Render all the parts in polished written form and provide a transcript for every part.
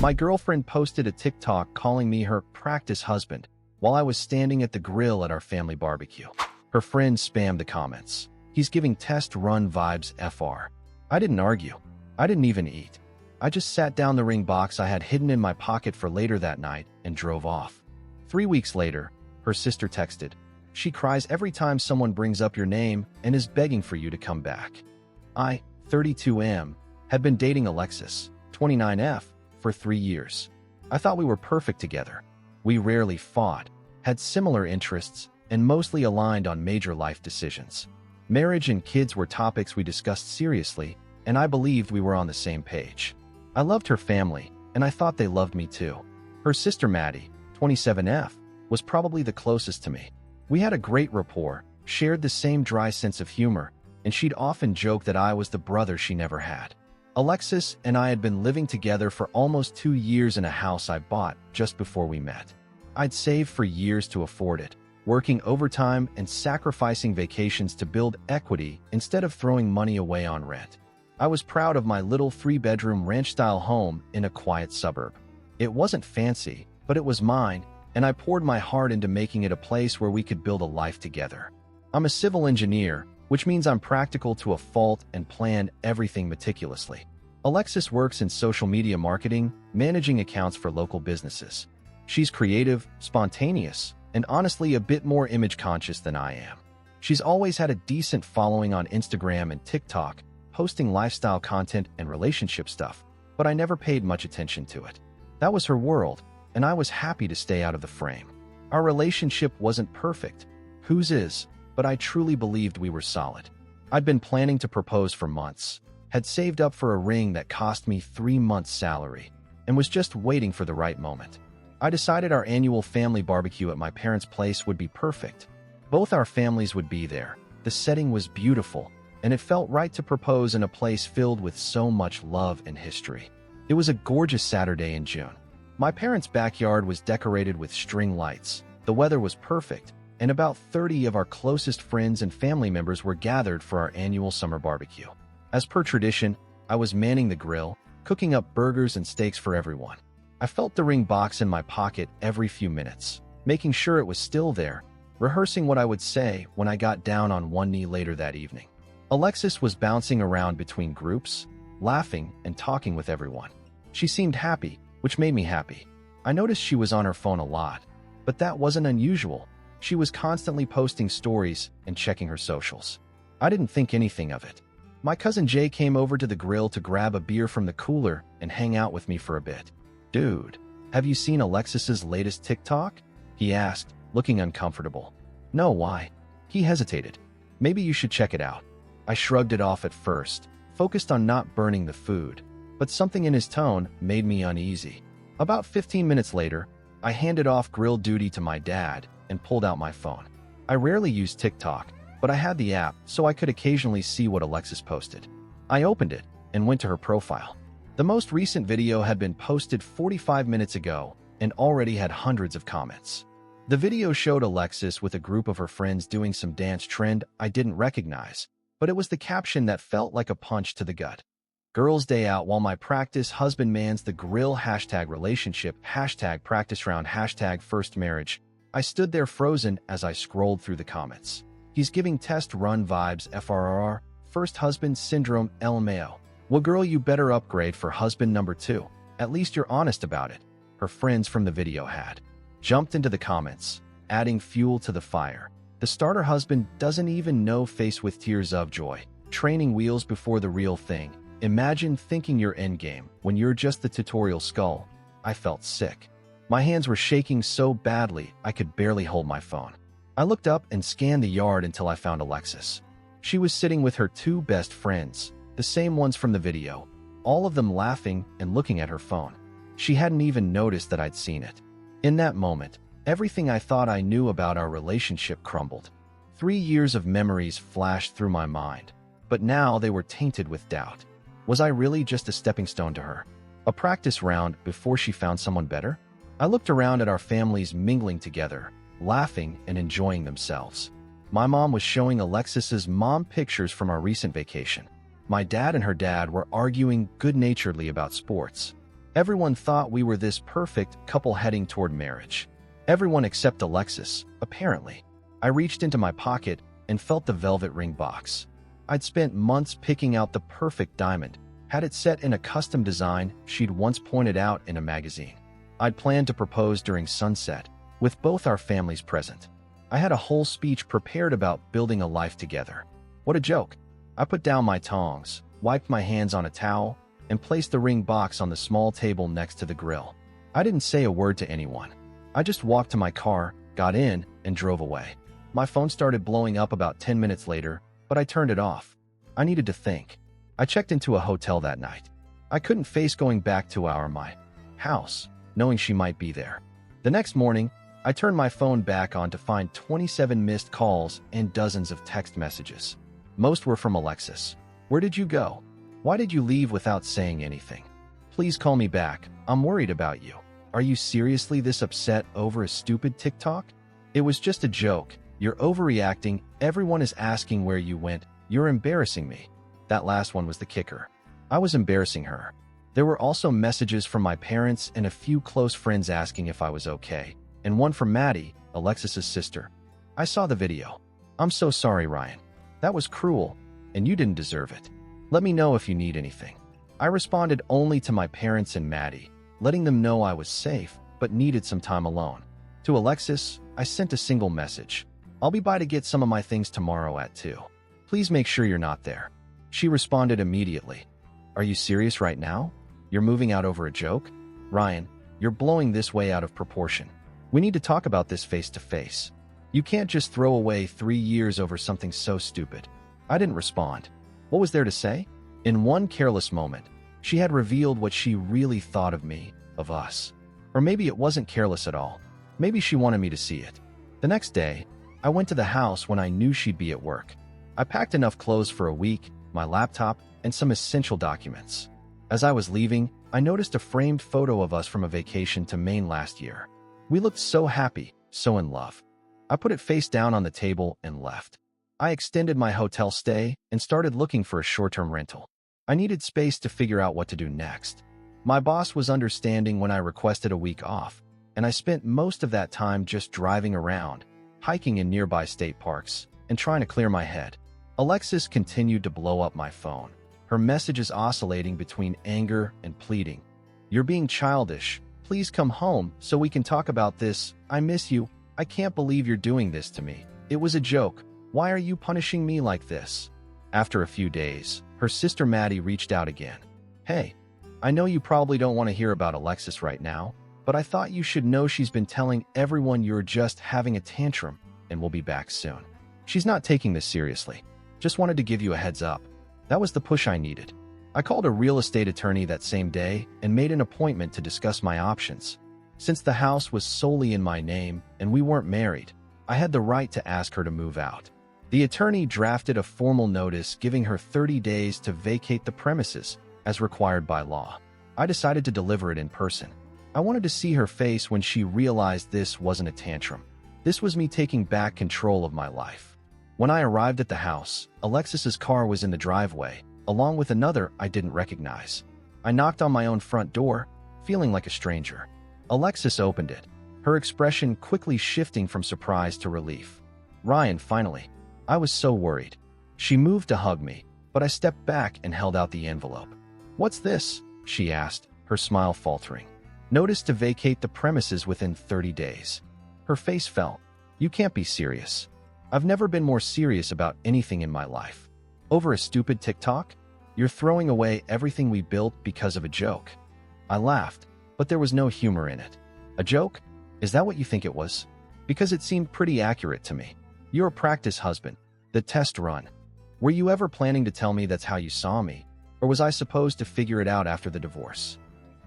My girlfriend posted a TikTok calling me her practice husband while I was standing at the grill at our family barbecue. Her friends spammed the comments. He's giving test run vibes FR. I didn't argue. I didn't even eat. I just sat down the ring box I had hidden in my pocket for later that night and drove off. 3 weeks later, her sister texted. She cries every time someone brings up your name and is begging for you to come back. I, 32M, had been dating Alexis, 29F, for 3 years. I thought we were perfect together. We rarely fought, had similar interests, and mostly aligned on major life decisions. Marriage and kids were topics we discussed seriously, and I believed we were on the same page. I loved her family, and I thought they loved me too. Her sister Maddie, 27F, was probably the closest to me. We had a great rapport, shared the same dry sense of humor, and she'd often joke that I was the brother she never had. Alexis and I had been living together for almost 2 years in a house I bought just before we met. I'd saved for years to afford it, working overtime and sacrificing vacations to build equity instead of throwing money away on rent. I was proud of my little 3-bedroom ranch-style home in a quiet suburb. It wasn't fancy, but it was mine, and I poured my heart into making it a place where we could build a life together. I'm a civil engineer, which means I'm practical to a fault and plan everything meticulously. Alexis works in social media marketing, managing accounts for local businesses. She's creative, spontaneous, and honestly a bit more image-conscious than I am. She's always had a decent following on Instagram and TikTok, posting lifestyle content and relationship stuff, but I never paid much attention to it. That was her world, and I was happy to stay out of the frame. Our relationship wasn't perfect. Whose is? But I truly believed we were solid. I'd been planning to propose for months, had saved up for a ring that cost me 3 months' salary, and was just waiting for the right moment. I decided our annual family barbecue at my parents' place would be perfect. Both our families would be there. The setting was beautiful, and it felt right to propose in a place filled with so much love and history. It was a gorgeous Saturday in June. My parents' backyard was decorated with string lights. The weather was perfect, and about 30 of our closest friends and family members were gathered for our annual summer barbecue. As per tradition, I was manning the grill, cooking up burgers and steaks for everyone. I felt the ring box in my pocket every few minutes, making sure it was still there, rehearsing what I would say when I got down on one knee later that evening. Alexis was bouncing around between groups, laughing and talking with everyone. She seemed happy, which made me happy. I noticed she was on her phone a lot, but that wasn't unusual. She was constantly posting stories and checking her socials. I didn't think anything of it. My cousin Jay came over to the grill to grab a beer from the cooler and hang out with me for a bit. "Dude, have you seen Alexis's latest TikTok?" he asked, looking uncomfortable. "No, why?" He hesitated. "Maybe you should check it out." I shrugged it off at first, focused on not burning the food, but something in his tone made me uneasy. About 15 minutes later, I handed off grill duty to my dad and pulled out my phone. I rarely use TikTok, but I had the app so I could occasionally see what Alexis posted. I opened it and went to her profile. The most recent video had been posted 45 minutes ago and already had hundreds of comments. The video showed Alexis with a group of her friends doing some dance trend I didn't recognize, but it was the caption that felt like a punch to the gut. "Girls' day out while my practice husband mans the grill #relationship #practice round #first marriage." I stood there frozen as I scrolled through the comments. "He's giving test run vibes FRR, first husband syndrome LMAO. Well girl, you better upgrade for husband number 2. At least you're honest about it." Her friends from the video had jumped into the comments, adding fuel to the fire. "The starter husband doesn't even know face with tears of joy. Training wheels before the real thing. Imagine thinking you're endgame when you're just the tutorial skull." I felt sick. My hands were shaking so badly I could barely hold my phone. I looked up and scanned the yard until I found Alexis. She was sitting with her 2 best friends, the same ones from the video, all of them laughing and looking at her phone. She hadn't even noticed that I'd seen it. In that moment, everything I thought I knew about our relationship crumbled. 3 years of memories flashed through my mind, but now they were tainted with doubt. Was I really just a stepping stone to her? A practice round before she found someone better? I looked around at our families mingling together, laughing and enjoying themselves. My mom was showing Alexis's mom pictures from our recent vacation. My dad and her dad were arguing good-naturedly about sports. Everyone thought we were this perfect couple heading toward marriage. Everyone except Alexis, apparently. I reached into my pocket and felt the velvet ring box. I'd spent months picking out the perfect diamond, had it set in a custom design she'd once pointed out in a magazine. I'd planned to propose during sunset, with both our families present. I had a whole speech prepared about building a life together. What a joke. I put down my tongs, wiped my hands on a towel, and placed the ring box on the small table next to the grill. I didn't say a word to anyone. I just walked to my car, got in, and drove away. My phone started blowing up about 10 minutes later, but I turned it off. I needed to think. I checked into a hotel that night. I couldn't face going back to my house, knowing she might be there. The next morning, I turned my phone back on to find 27 missed calls and dozens of text messages. Most were from Alexis. Where did you go? Why did you leave without saying anything? Please call me back. I'm worried about you. Are you seriously this upset over a stupid TikTok? It was just a joke. You're overreacting. Everyone is asking where you went. You're embarrassing me. That last one was the kicker. I was embarrassing her. There were also messages from my parents and a few close friends asking if I was okay, and one from Maddie, Alexis's sister. I saw the video. I'm so sorry, Ryan. That was cruel, and you didn't deserve it. Let me know if you need anything. I responded only to my parents and Maddie, letting them know I was safe but needed some time alone. To Alexis, I sent a single message. I'll be by to get some of my things tomorrow at 2. Please make sure you're not there. She responded immediately. Are you serious right now? You're moving out over a joke? Ryan, you're blowing this way out of proportion. We need to talk about this face to face. You can't just throw away 3 years over something so stupid. I didn't respond. What was there to say? In one careless moment, she had revealed what she really thought of me, of us. Or maybe it wasn't careless at all. Maybe she wanted me to see it. The next day, I went to the house when I knew she'd be at work. I packed enough clothes for a week, my laptop, and some essential documents. As I was leaving, I noticed a framed photo of us from a vacation to Maine last year. We looked so happy, so in love. I put it face down on the table and left. I extended my hotel stay and started looking for a short-term rental. I needed space to figure out what to do next. My boss was understanding when I requested a week off, and I spent most of that time just driving around, hiking in nearby state parks, and trying to clear my head. Alexis continued to blow up my phone, her messages oscillating between anger and pleading. You're being childish. Please come home so we can talk about this. I miss you. I can't believe you're doing this to me. It was a joke. Why are you punishing me like this? After a few days, her sister Maddie reached out again. Hey, I know you probably don't want to hear about Alexis right now, but I thought you should know she's been telling everyone you're just having a tantrum and will be back soon. She's not taking this seriously. Just wanted to give you a heads up. That was the push I needed. I called a real estate attorney that same day and made an appointment to discuss my options. Since the house was solely in my name and we weren't married, I had the right to ask her to move out. The attorney drafted a formal notice giving her 30 days to vacate the premises, as required by law. I decided to deliver it in person. I wanted to see her face when she realized this wasn't a tantrum. This was me taking back control of my life. When I arrived at the house, Alexis's car was in the driveway, along with another I didn't recognize. I knocked on my own front door, feeling like a stranger. Alexis opened it, her expression quickly shifting from surprise to relief. Ryan, finally. I was so worried. She moved to hug me, but I stepped back and held out the envelope. What's this? She asked, her smile faltering. Notice to vacate the premises within 30 days. Her face fell. You can't be serious. I've never been more serious about anything in my life. Over a stupid TikTok? You're throwing away everything we built because of a joke. I laughed, but there was no humor in it. A joke? Is that what you think it was? Because it seemed pretty accurate to me. You're a practice husband. The test run. Were you ever planning to tell me that's how you saw me? Or was I supposed to figure it out after the divorce?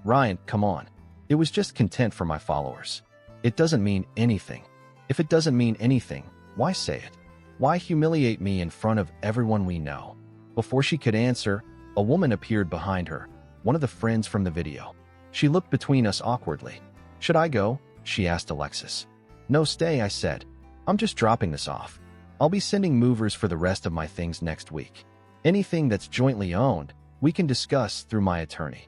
Ryan, come on. It was just content for my followers. It doesn't mean anything. If it doesn't mean anything, why say it? Why humiliate me in front of everyone we know? Before she could answer, a woman appeared behind her, one of the friends from the video. She looked between us awkwardly. Should I go? She asked Alexis. No, stay, I said. I'm just dropping this off. I'll be sending movers for the rest of my things next week. Anything that's jointly owned, we can discuss through my attorney.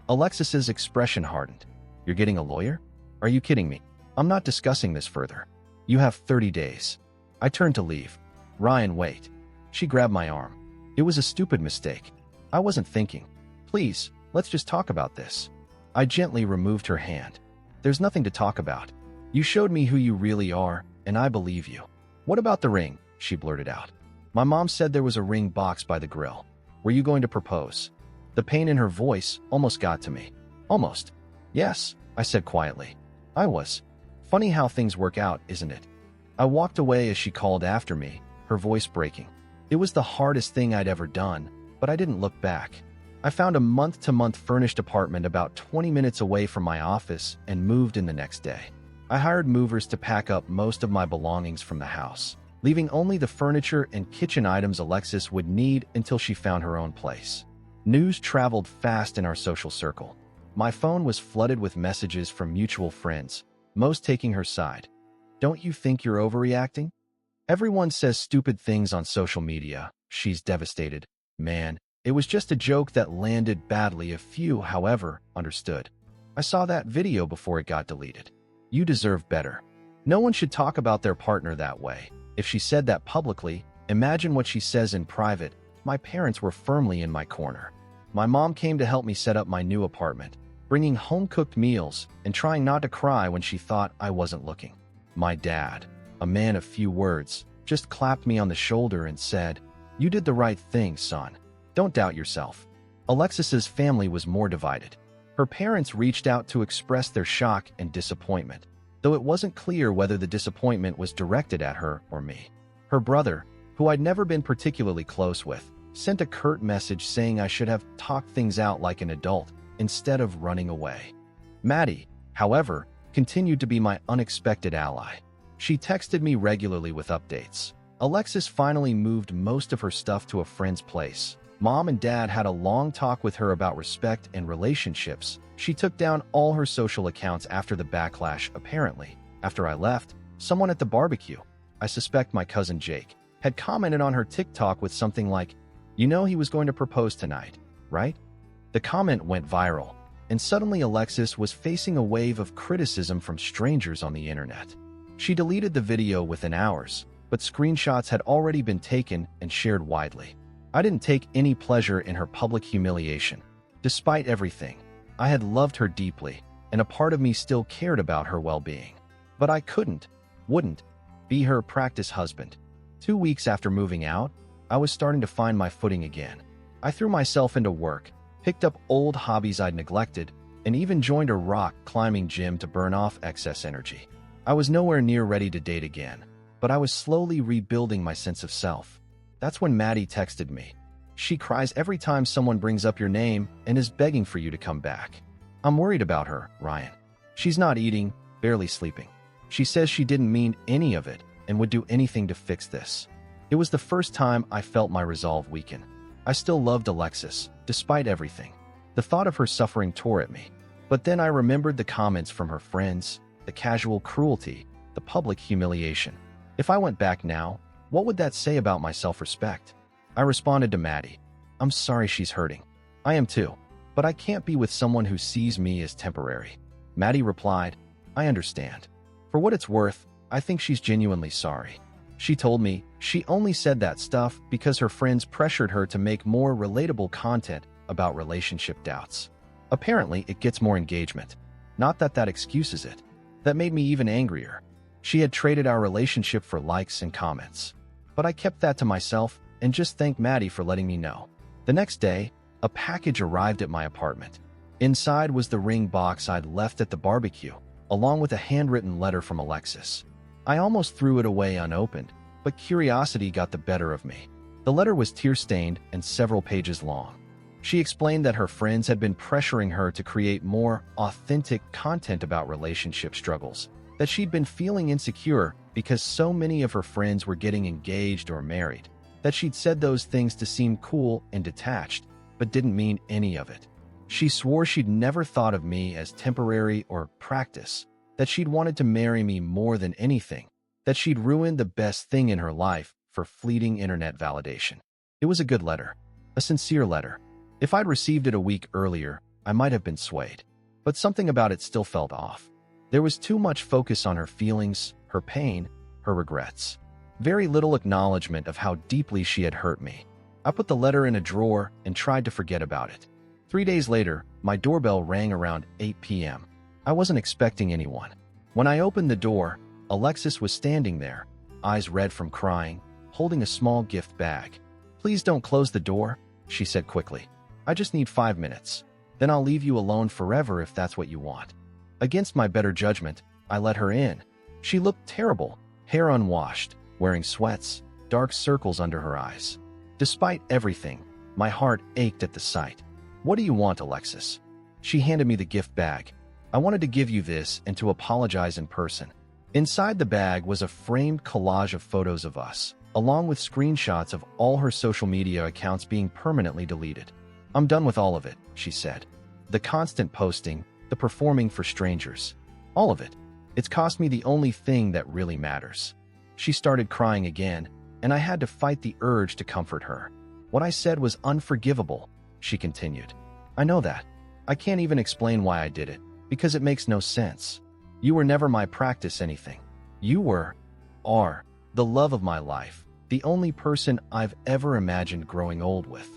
Alexis's expression hardened. You're getting a lawyer? Are you kidding me? I'm not discussing this further. You have 30 days. I turned to leave. Ryan, wait. She grabbed my arm. It was a stupid mistake. I wasn't thinking. Please, let's just talk about this. I gently removed her hand. There's nothing to talk about. You showed me who you really are, and I believe you. What about the ring? She blurted out. My mom said there was a ring box by the grill. Were you going to propose? The pain in her voice almost got to me. Almost. Yes, I said quietly. I was. Funny how things work out, isn't it? I walked away as she called after me, her voice breaking. It was the hardest thing I'd ever done, but I didn't look back. I found a month-to-month furnished apartment about 20 minutes away from my office and moved in the next day. I hired movers to pack up most of my belongings from the house, leaving only the furniture and kitchen items Alexis would need until she found her own place. News traveled fast in our social circle. My phone was flooded with messages from mutual friends, most taking her side. Don't you think you're overreacting? Everyone says stupid things on social media. She's devastated. Man, it was just a joke that landed badly. A few, however, understood. I saw that video before it got deleted. You deserve better. No one should talk about their partner that way. If she said that publicly, imagine what she says in private. My parents were firmly in my corner. My mom came to help me set up my new apartment, bringing home-cooked meals and trying not to cry when she thought I wasn't looking. My dad, a man of few words, just clapped me on the shoulder and said, "You did the right thing, son. Don't doubt yourself." Alexis's family was more divided. Her parents reached out to express their shock and disappointment, though it wasn't clear whether the disappointment was directed at her or me. Her brother, who I'd never been particularly close with, sent a curt message saying I should have talked things out like an adult instead of running away. Maddie, however, continued to be my unexpected ally. She texted me regularly with updates. Alexis finally moved most of her stuff to a friend's place. Mom and Dad had a long talk with her about respect and relationships. She took down all her social accounts after the backlash, apparently. After I left, someone at the barbecue, I suspect my cousin Jake, had commented on her TikTok with something like, "You know he was going to propose tonight, right?" The comment went viral, and suddenly Alexis was facing a wave of criticism from strangers on the internet. She deleted the video within hours, but screenshots had already been taken and shared widely. I didn't take any pleasure in her public humiliation. Despite everything, I had loved her deeply, and a part of me still cared about her well-being. But I wouldn't, be her practice husband. 2 weeks after moving out, I was starting to find my footing again. I threw myself into work, picked up old hobbies I'd neglected, and even joined a rock climbing gym to burn off excess energy. I was nowhere near ready to date again, but I was slowly rebuilding my sense of self. That's when Maddie texted me. She cries every time someone brings up your name and is begging for you to come back. I'm worried about her, Ryan. She's not eating, barely sleeping. She says she didn't mean any of it and would do anything to fix this. It was the first time I felt my resolve weaken. I still loved Alexis, despite everything. The thought of her suffering tore at me. But then I remembered the comments from her friends, the casual cruelty, the public humiliation. If I went back now, what would that say about my self-respect? I responded to Maddie. I'm sorry she's hurting. I am too, but I can't be with someone who sees me as temporary. Maddie replied, I understand. For what it's worth, I think she's genuinely sorry. She told me she only said that stuff because her friends pressured her to make more relatable content about relationship doubts. Apparently, it gets more engagement. Not that that excuses it. That made me even angrier. She had traded our relationship for likes and comments. But I kept that to myself and just thanked Maddie for letting me know. The next day, a package arrived at my apartment. Inside was the ring box I'd left at the barbecue, along with a handwritten letter from Alexis. I almost threw it away unopened, but curiosity got the better of me. The letter was tear-stained and several pages long. She explained that her friends had been pressuring her to create more authentic content about relationship struggles, that she'd been feeling insecure because so many of her friends were getting engaged or married, that she'd said those things to seem cool and detached, but didn't mean any of it. She swore she'd never thought of me as temporary or practice, that she'd wanted to marry me more than anything, that she'd ruined the best thing in her life for fleeting internet validation. It was a good letter, a sincere letter. If I'd received it a week earlier, I might have been swayed. But something about it still felt off. There was too much focus on her feelings, her pain, her regrets. Very little acknowledgement of how deeply she had hurt me. I put the letter in a drawer and tried to forget about it. 3 days later, my doorbell rang around 8 p.m. I wasn't expecting anyone. When I opened the door, Alexis was standing there, eyes red from crying, holding a small gift bag. "Please don't close the door," she said quickly. "I just need 5 minutes. Then I'll leave you alone forever if that's what you want." Against my better judgment, I let her in. She looked terrible, hair unwashed, wearing sweats, dark circles under her eyes. Despite everything, my heart ached at the sight. "What do you want, Alexis?" She handed me the gift bag. "I wanted to give you this and to apologize in person." Inside the bag was a framed collage of photos of us, along with screenshots of all her social media accounts being permanently deleted. "I'm done with all of it," she said. "The constant posting, the performing for strangers. All of it. It's cost me the only thing that really matters." She started crying again, and I had to fight the urge to comfort her. "What I said was unforgivable," she continued. "I know that. I can't even explain why I did it, because it makes no sense. You were never my practice anything. You are, the love of my life, the only person I've ever imagined growing old with."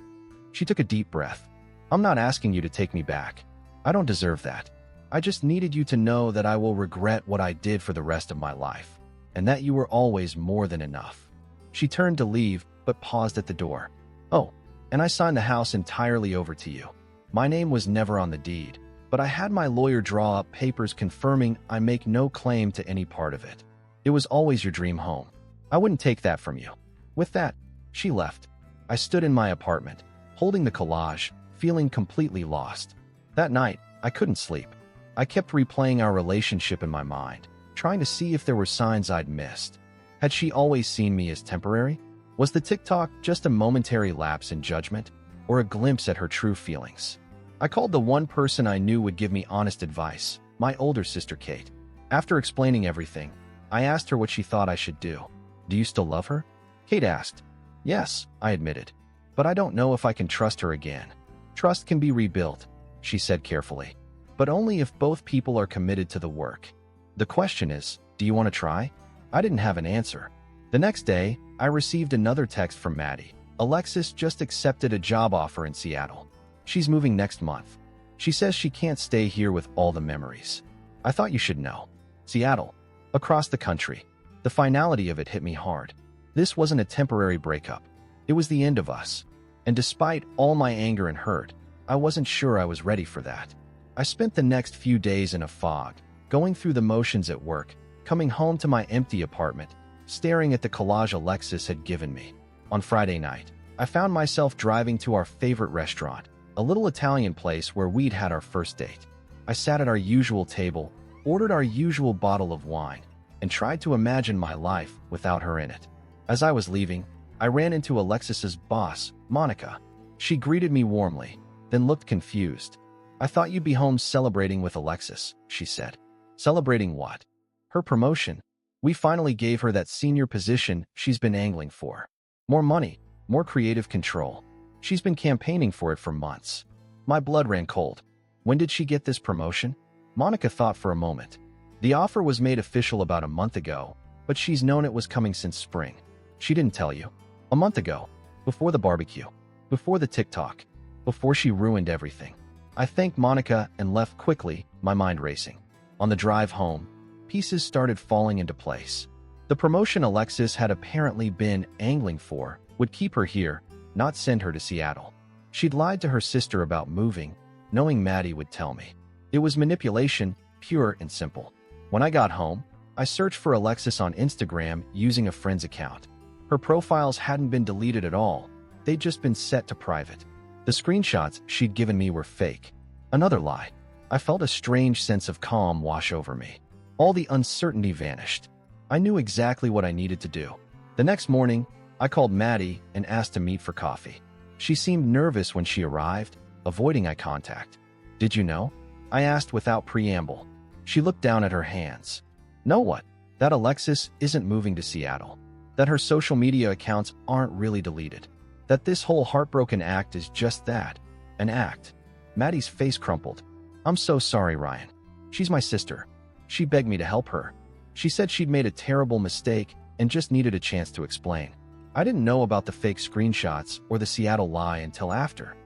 She took a deep breath. "I'm not asking you to take me back. I don't deserve that. I just needed you to know that I will regret what I did for the rest of my life, and that you were always more than enough." She turned to leave, but paused at the door. "Oh, and I signed the house entirely over to you. My name was never on the deed, but I had my lawyer draw up papers confirming I make no claim to any part of it. It was always your dream home. I wouldn't take that from you." With that, she left. I stood in my apartment, holding the collage, feeling completely lost. That night, I couldn't sleep. I kept replaying our relationship in my mind, trying to see if there were signs I'd missed. Had she always seen me as temporary? Was the TikTok just a momentary lapse in judgment, or a glimpse at her true feelings? I called the one person I knew would give me honest advice, my older sister Kate. After explaining everything, I asked her what she thought I should do. "Do you still love her?" Kate asked. "Yes," I admitted, "but I don't know if I can trust her again." "Trust can be rebuilt," she said carefully, "but only if both people are committed to the work. The question is, do you want to try?" I didn't have an answer. The next day, I received another text from Maddie. "Alexis just accepted a job offer in Seattle. She's moving next month. She says she can't stay here with all the memories." I thought you should know. Seattle. Across the country. The finality of it hit me hard. This wasn't a temporary breakup. It was the end of us. And despite all my anger and hurt, I wasn't sure I was ready for that. I spent the next few days in a fog, going through the motions at work, coming home to my empty apartment, staring at the collage Alexis had given me. On Friday night, I found myself driving to our favorite restaurant, a little Italian place where we'd had our first date. I sat at our usual table, ordered our usual bottle of wine, and tried to imagine my life without her in it. As I was leaving, I ran into Alexis's boss, Monica. She greeted me warmly, then looked confused. "I thought you'd be home celebrating with Alexis," she said. "Celebrating what?" "Her promotion. We finally gave her that senior position she's been angling for. More money, more creative control. She's been campaigning for it for months." My blood ran cold. "When did she get this promotion?" Monica thought for a moment. "The offer was made official about a month ago, but she's known it was coming since spring." "She didn't tell you?" "A month ago. Before the barbecue. Before the TikTok. Before she ruined everything." I thanked Monica and left quickly, my mind racing. On the drive home, pieces started falling into place. The promotion Alexis had apparently been angling for would keep her here, not send her to Seattle. She'd lied to her sister about moving, knowing Maddie would tell me. It was manipulation, pure and simple. When I got home, I searched for Alexis on Instagram using a friend's account. Her profiles hadn't been deleted at all. They'd just been set to private. The screenshots she'd given me were fake. Another lie. I felt a strange sense of calm wash over me. All the uncertainty vanished. I knew exactly what I needed to do. The next morning, I called Maddie and asked to meet for coffee. She seemed nervous when she arrived, avoiding eye contact. "Did you know?" I asked without preamble. She looked down at her hands. "Know what? That Alexis isn't moving to Seattle. That her social media accounts aren't really deleted. That this whole heartbroken act is just that, an act." Maddie's face crumpled. I'm so sorry, Ryan. She's my sister. She begged me to help her. She said she'd made a terrible mistake and just needed a chance to explain. I didn't know about the fake screenshots or the Seattle lie until after.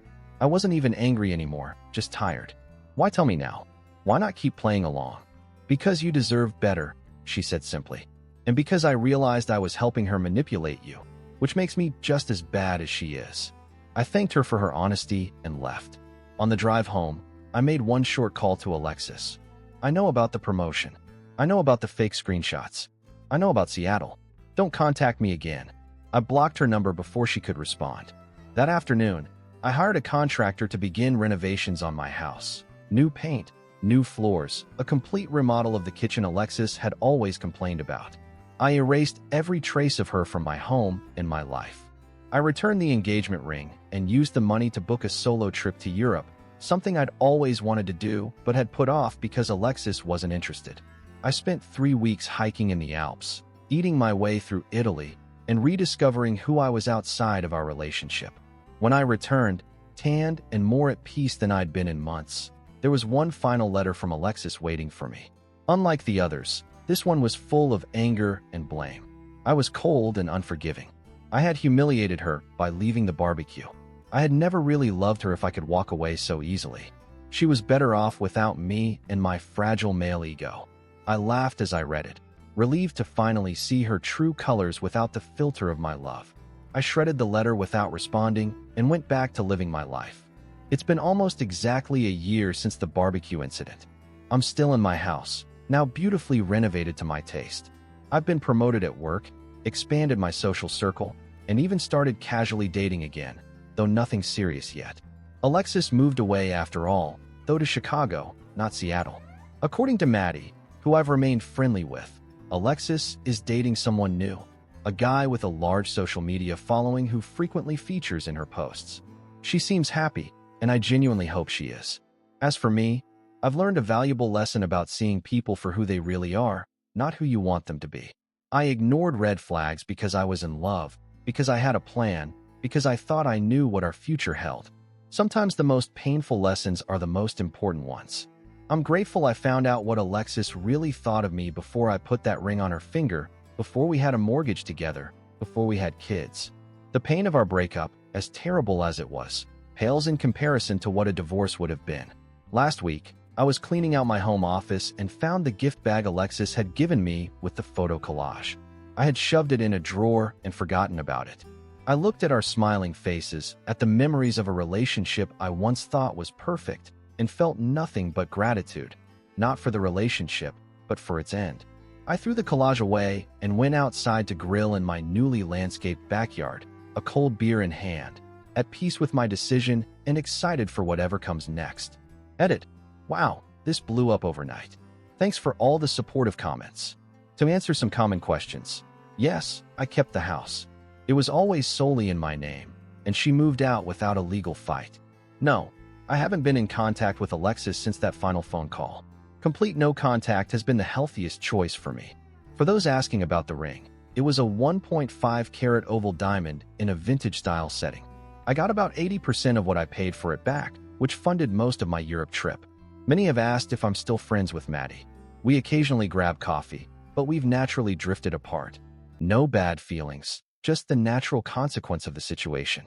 I wasn't even angry anymore, just tired. Why tell me now? Why not keep playing along? Because you deserve better, she said simply. And because I realized I was helping her manipulate you, which makes me just as bad as she is. I thanked her for her honesty and left. On the drive home, I made one short call to Alexis. I know about the promotion. I know about the fake screenshots. I know about Seattle. Don't contact me again. I blocked her number before she could respond. That afternoon, I hired a contractor to begin renovations on my house. New paint, new floors, a complete remodel of the kitchen Alexis had always complained about. I erased every trace of her from my home and my life. I returned the engagement ring and used the money to book a solo trip to Europe, something I'd always wanted to do but had put off because Alexis wasn't interested. I spent 3 weeks hiking in the Alps, eating my way through Italy, and rediscovering who I was outside of our relationship. When I returned, tanned and more at peace than I'd been in months, there was one final letter from Alexis waiting for me. Unlike the others, this one was full of anger and blame. I was cold and unforgiving. I had humiliated her by leaving the barbecue. I had never really loved her if I could walk away so easily. She was better off without me and my fragile male ego. I laughed as I read it, relieved to finally see her true colors without the filter of my love. I shredded the letter without responding and went back to living my life. It's been almost exactly a year since the barbecue incident. I'm still in my house, now beautifully renovated to my taste. I've been promoted at work, expanded my social circle, and even started casually dating again, though nothing serious yet. Alexis moved away after all, though to Chicago, not Seattle. According to Maddie, who I've remained friendly with, Alexis is dating someone new, a guy with a large social media following who frequently features in her posts. She seems happy, and I genuinely hope she is. As for me, I've learned a valuable lesson about seeing people for who they really are, not who you want them to be. I ignored red flags because I was in love, because I had a plan, because I thought I knew what our future held. Sometimes the most painful lessons are the most important ones. I'm grateful I found out what Alexis really thought of me before I put that ring on her finger, before we had a mortgage together, before we had kids. The pain of our breakup, as terrible as it was, pales in comparison to what a divorce would have been. Last week, I was cleaning out my home office and found the gift bag Alexis had given me with the photo collage. I had shoved it in a drawer and forgotten about it. I looked at our smiling faces, at the memories of a relationship I once thought was perfect, and felt nothing but gratitude, not for the relationship, but for its end. I threw the collage away and went outside to grill in my newly landscaped backyard, a cold beer in hand, at peace with my decision and excited for whatever comes next. Edit. Wow, this blew up overnight. Thanks for all the supportive comments. To answer some common questions, yes, I kept the house. It was always solely in my name, and she moved out without a legal fight. No, I haven't been in contact with Alexis since that final phone call. Complete no contact has been the healthiest choice for me. For those asking about the ring, it was a 1.5 carat oval diamond in a vintage style setting. I got about 80% of what I paid for it back, which funded most of my Europe trip. Many have asked if I'm still friends with Maddie. We occasionally grab coffee, but we've naturally drifted apart. No bad feelings, just the natural consequence of the situation.